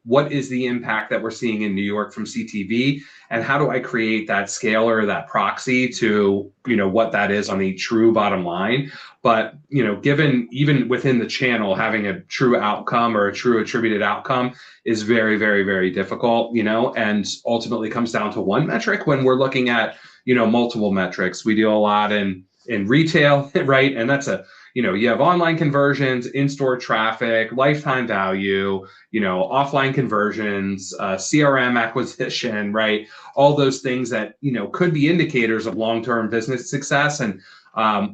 Speaker 3: what is the impact that we're seeing in New York from CTV? And how do I create that scalar or that proxy to, what that is on the true bottom line? But, given even within the channel, having a true outcome or a true attributed outcome is very, very, very difficult, and ultimately comes down to one metric when we're looking at, multiple metrics. We do a lot in retail, right? And that's you have online conversions, in-store traffic, lifetime value, offline conversions, CRM acquisition, right? All those things that, could be indicators of long-term business success. And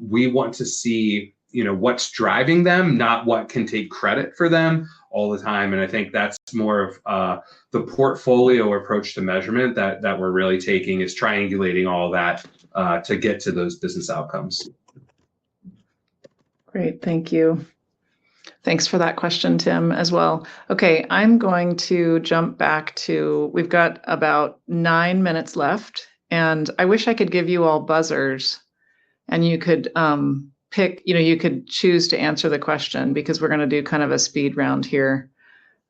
Speaker 3: we want to see, what's driving them, not what can take credit for them all the time. And I think that's more of the portfolio approach to measurement that we're really taking, is triangulating all of that to get to those business outcomes.
Speaker 1: Great, thank you. Thanks for that question, Tim, as well. Okay, I'm going to jump back to, we've got about 9 minutes left, and I wish I could give you all buzzers and you could pick, you could choose to answer the question, because we're going to do kind of a speed round here.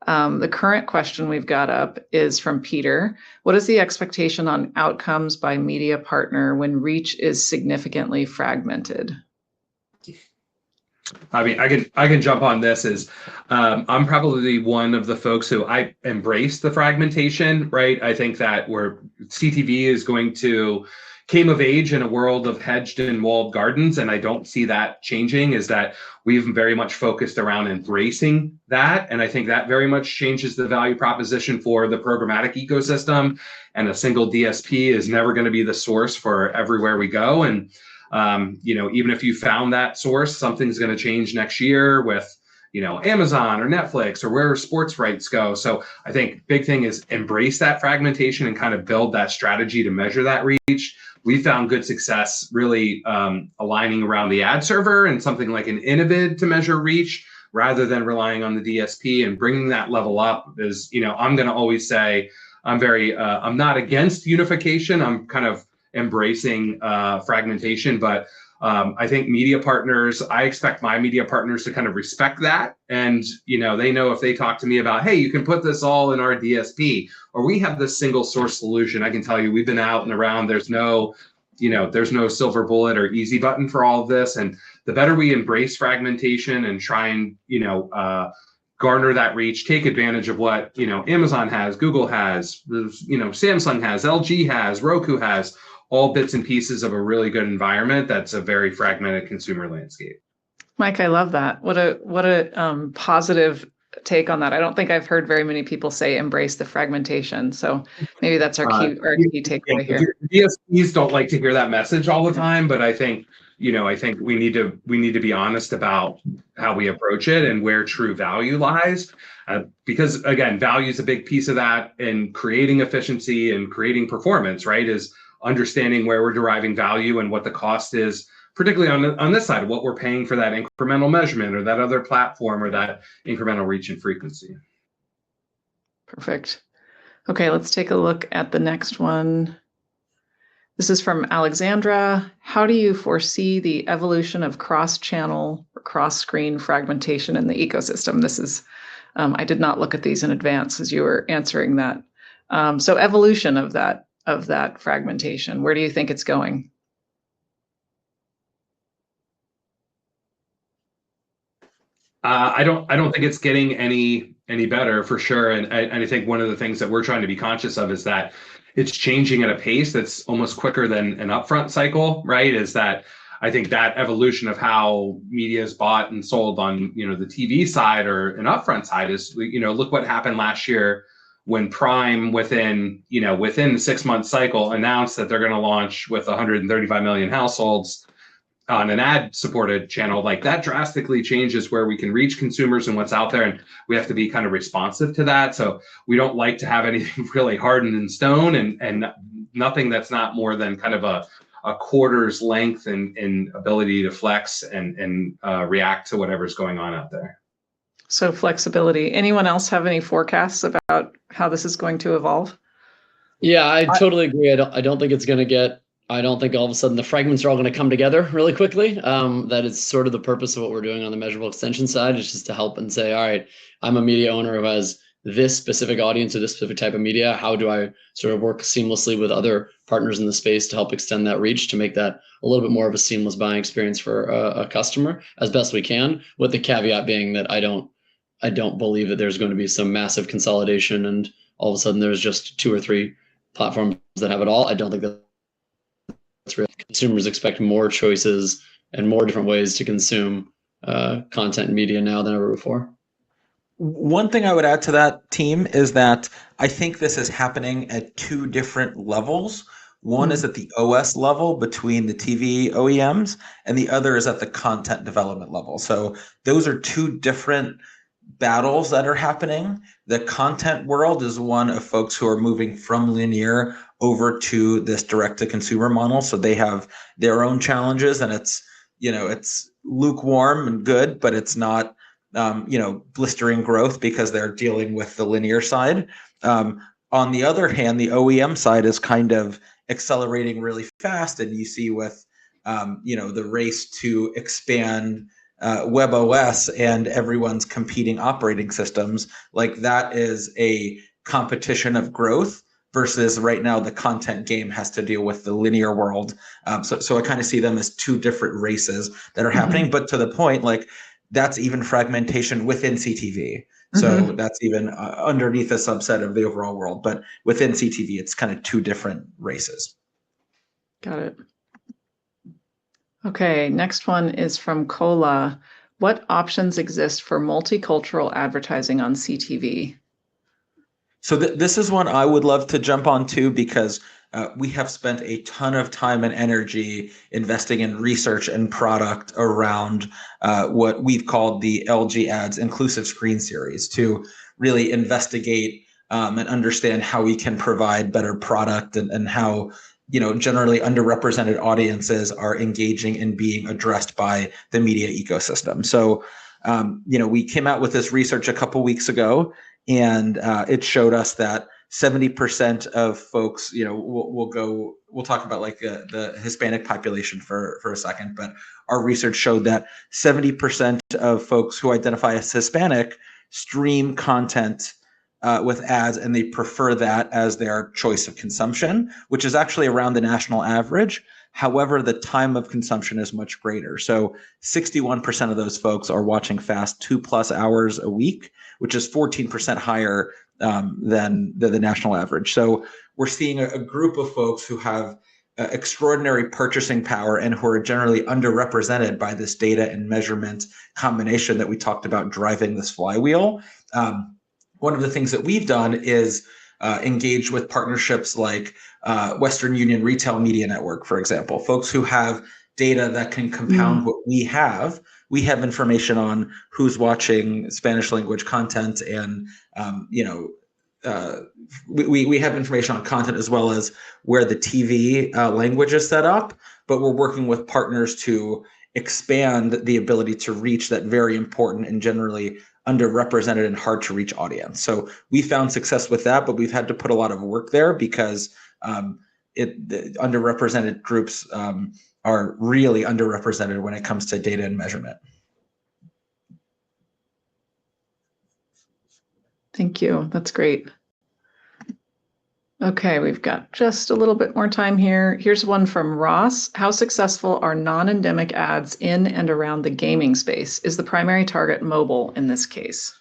Speaker 1: The current question we've got up is from Peter. What is the expectation on outcomes by media partner when reach is significantly fragmented?
Speaker 3: I mean, I can jump on this. I'm probably one of the folks who I embrace the fragmentation, right? I think that where CTV is came of age in a world of hedged and walled gardens, and I don't see that changing, is that we've very much focused around embracing that. And I think that very much changes the value proposition for the programmatic ecosystem, and a single DSP is never going to be the source for everywhere we go. And even if you found that source, something's going to change next year with, Amazon or Netflix or where sports rights go. So I think big thing is embrace that fragmentation and kind of build that strategy to measure that reach. We found good success really aligning around the ad server and something like an Innovid to measure reach, rather than relying on the DSP, and bringing that level up is, I'm going to always say I'm not against unification. I'm kind of embracing fragmentation, but I think I expect my media partners to kind of respect that. And, they know if they talk to me about, hey, you can put this all in our DSP, or we have this single source solution, I can tell you we've been out and around. There's no silver bullet or easy button for all of this. And the better we embrace fragmentation and try and, garner that reach, take advantage of what, Amazon has, Google has, Samsung has, LG has, Roku has, all bits and pieces of a really good environment that's a very fragmented consumer landscape.
Speaker 1: Mike, I love that. What a positive take on that. I don't think I've heard very many people say embrace the fragmentation. So maybe that's our key takeaway here.
Speaker 3: DSPs don't like to hear that message all the time, but I think we need to be honest about how we approach it and where true value lies. Because again, value is a big piece of that, and creating efficiency and creating performance, right, is understanding where we're deriving value and what the cost is, particularly on this side of what we're paying for that incremental measurement or that other platform or that incremental reach and frequency.
Speaker 1: Perfect. Okay, let's take a look at the next one. This is from Alexandra. How do you foresee the evolution of cross-channel or cross-screen fragmentation in the ecosystem? This is, I did not look at these in advance as you were answering that. So evolution of that fragmentation, where do you think it's going?
Speaker 3: I don't think it's getting any better, for sure. And I think one of the things that we're trying to be conscious of is that it's changing at a pace that's almost quicker than an upfront cycle, right? Is that I think that evolution of how media is bought and sold on, the TV side or an upfront side is, look what happened last year when Prime within the 6-month cycle announced that they're going to launch with 135 million households on an ad-supported channel. Like, that drastically changes where we can reach consumers and what's out there, and we have to be kind of responsive to that. So we don't like to have anything really hardened in stone, and nothing that's not more than kind of a quarter's length in ability to flex and react to whatever's going on out there.
Speaker 1: So flexibility. Anyone else have any forecasts about how this is going to evolve?
Speaker 5: Yeah, I totally agree. I don't think it's going to get. I don't think all of a sudden the fragments are all going to come together really quickly. That is sort of the purpose of what we're doing on the measurable extension side, is just to help and say, all right, I'm a media owner who has this specific audience or this specific type of media. How do I sort of work seamlessly with other partners in the space to help extend that reach, to make that a little bit more of a seamless buying experience for a customer as best we can, with the caveat being that I don't believe that there's going to be some massive consolidation and all of a sudden there's just 2 or 3 platforms that have it all. I don't think that's real. Consumers expect more choices and more different ways to consume content and media now than ever before.
Speaker 2: One thing I would add to that, team, is that I think this is happening at 2 different levels. One is at the OS level between the TV OEMs, and the other is at the content development level. So those are 2 different battles that are happening. The content world is one of folks who are moving from linear over to this direct to consumer model. So they have their own challenges, and it's lukewarm and good, but it's not blistering growth because they're dealing with the linear side. On the other hand, the OEM side is kind of accelerating really fast, and you see with the race to expand WebOS and everyone's competing operating systems, like that is a competition of growth versus right now the content game has to deal with the linear world. So I kind of see them as 2 different races that are happening, but to the point, like that's even fragmentation within CTV. So that's even underneath a subset of the overall world, but within CTV, it's kind of 2 different races.
Speaker 1: Got it. Okay, next one is from Cola. What options exist for multicultural advertising on CTV?
Speaker 2: So this is one I would love to jump on too, because we have spent a ton of time and energy investing in research and product around what we've called the LG Ads Inclusive Screen Series, to really investigate and understand how we can provide better product and how generally underrepresented audiences are engaging and being addressed by the media ecosystem. So, we came out with this research a couple weeks ago, and it showed us that 70% of folks, we'll talk about like the Hispanic population for a second, but our research showed that 70% of folks who identify as Hispanic stream content with ads, and they prefer that as their choice of consumption, which is actually around the national average. However, the time of consumption is much greater. So 61% of those folks are watching FAST 2+ hours a week, which is 14% higher than the national average. So we're seeing a group of folks who have extraordinary purchasing power and who are generally underrepresented by this data and measurement combination that we talked about driving this flywheel. One of the things that we've done is engage with partnerships like Western Union Retail Media Network, for example, folks who have data that can compound what we have. We have information on who's watching Spanish language content, and we have information on content as well as where the TV language is set up. But we're working with partners to expand the ability to reach that very important and generally underrepresented and hard to reach audience. So we found success with that, but we've had to put a lot of work there because the underrepresented groups are really underrepresented when it comes to data and measurement.
Speaker 1: Thank you. That's great. Okay, we've got just a little bit more time here. Here's one from Ross. How successful are non-endemic ads in and around the gaming space? Is the primary target mobile in this case?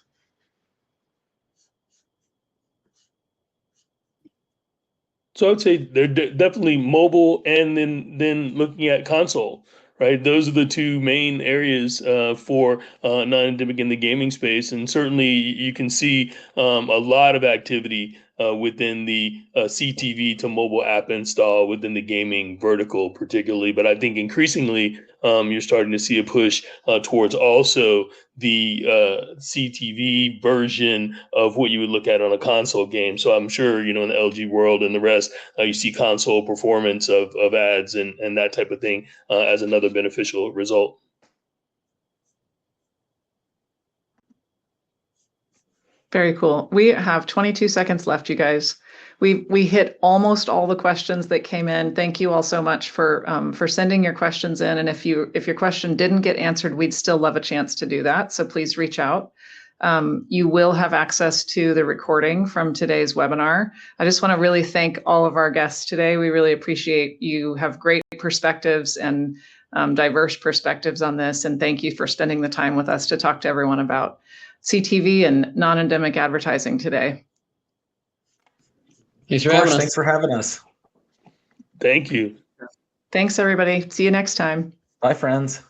Speaker 4: So I would say they're definitely mobile, and then looking at console, right? Those are the 2 main areas for non-endemic in the gaming space, and certainly you can see a lot of activity within the CTV to mobile app install within the gaming vertical particularly. But I think increasingly you're starting to see a push towards also the CTV version of what you would look at on a console game. So I'm sure, in the LG world and the rest, you see console performance of ads and that type of thing as another beneficial result.
Speaker 1: Very cool. We have 22 seconds left, you guys. We hit almost all the questions that came in. Thank you all so much for sending your questions in. And if your question didn't get answered, we'd still love a chance to do that. So please reach out. You will have access to the recording from today's webinar. I just want to really thank all of our guests today. We really appreciate you have great perspectives and diverse perspectives on this. And thank you for spending the time with us to talk to everyone about CTV and non-endemic advertising today.
Speaker 5: Thanks for having us.
Speaker 2: Thanks for having us.
Speaker 4: Thank you.
Speaker 1: Thanks, everybody. See you next time.
Speaker 2: Bye, friends.